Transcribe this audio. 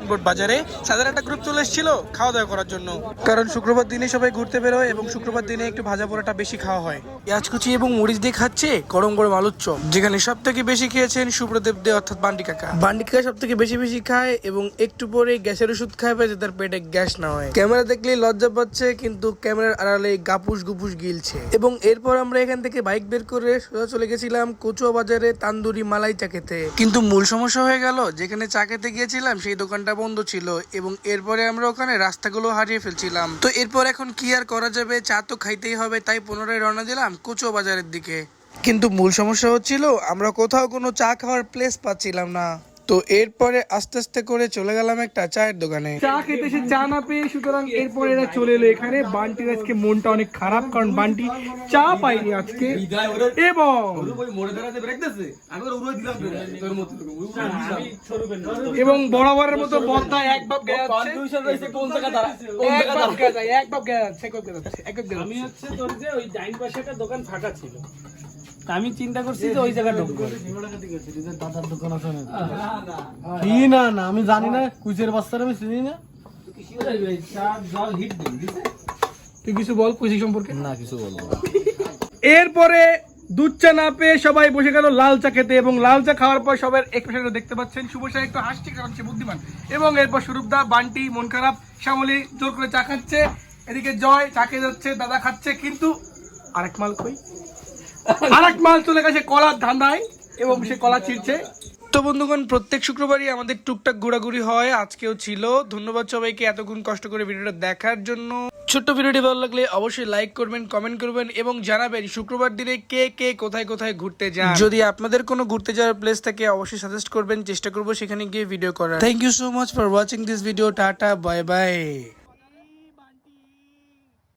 Road বাজারে সাধারণ একটা গ্রুপ চলে এসেছিল খাওয়া দাওয়া করার জন্য, কারণ শুক্রবার দিনে সবাই ঘুরতে বেরোয় এবং শুক্রবার দিনে একটু ভাজা পোড়াটা বেশি খাওয়া হয়। পেঁয়াজ কুচি এবং মরিচ দিয়ে খাচ্ছে গরম গরম আলুর চপ, যেখানে সব থেকে বেশি খেয়েছেন সুব্রদেব দে অর্থাৎ বান্টি কাকা। বান্টি কাকা সব থেকে বেশি খায় এবং একটু পরে গ্যাসের ওষুধ খায় যাতে তার পেটে গ্যাস না হয়। ক্যামেরা দেখলে লজ্জা পাচ্ছে কিন্তু ক্যামেরার আড়ালে গাপুস গুপুস গিলছে। এবং এরপর আমরা এখান থেকে বাইক বের করে সোজা চলে গেছিলাম কচুয়া বাজারে তান্দুরি মালাই চা খেতে। কিন্তু মূল সমস্যা হয়ে গেল, যেখানে চা খেতে গিয়েছিলাম সেই দোকানটা বন্ধ ছিল এবং এরপরে আমরা ওখানে রাস্তাগুলো হারিয়ে ফেলছিলাম। তো এরপর এখন কি আর করা যাবে, চা তো খাইতেই হবে, তাই পুনরায় রওনা দিলাম কচুয়া বাজারের দিকে। কিন্তু মূল সমস্যা হচ্ছিল আমরা কোথাও কোনো চা খাওয়ার প্লেস পাচ্ছিলাম না। তো এরপরে আস্তে আস্তে করে চলে গেলাম একটা চায়ের দোকানে। চা খেতে এসে চা না পেয়ে সুতরাং এরপরে এরা চলে এলো এখানে। বান্টির আজকে মনটা অনেক খারাপ, কারণ বান্টি চা পাইনি আজকে এবং বরাবরের মতো বদ্দা এক ভাব আমি হচ্ছে তোর যে ওই ডাইন পাশে একটা দোকান ফাঁকা ছিল, আমি চিন্তা করছি যে ওই জায়গা ঢুকবো। দাদার দোকান আছে কি না না আমি জানি না, কুচের বাচ্চারা আমি চিনি না। তুই কিছু বল কুচি সম্পর্কে। না কিছু বলবো। এরপরে দুধ চা না পেয়ে সবাই বসে গেল লাল চা খেতে এবং লাল চা খাওয়ার পর সবার এক্সপ্রেশন দেখতে পাচ্ছেন। শুভ সাহেব একটু হাসছে কারণ সে বুদ্ধিমান। এবং এরপর স্বরূপদা, বান্টি মন খারাপ, শ্যামলী জোর করে চা খাচ্ছে, এদিকে জয় চা খেয়ে যাচ্ছে, দাদা খাচ্ছে, কিন্তু আরেক মাল কই? আরেক মাল চলে গেছে কলার ধান্দায় এবং সে কলা ছিঁড়ছে। তো বন্ধুগণ, প্রত্যেক শুক্রবারই আমাদের টুকটাক ঘোরাঘুরি হয়, আজকেও ছিল। ধন্যবাদ সবাইকে এতক্ষণ কষ্ট করে ভিডিওটা দেখার জন্য। ছোট্ট ভিডিওটি ভালো লাগলে অবশ্যই লাইক করবেন, কমেন্ট করবেন এবং জানাবেন শুক্রবার দিনে কে কে কোথায় কোথায় ঘুরতে যান। যদি আপনাদের কোনো ঘুরতে যাওয়ার প্লেস থাকে অবশ্যই সাজেস্ট করবেন, চেষ্টা করবো সেখানে গিয়ে ভিডিও করার। Thank you so much for watching this video. Tata, bye by.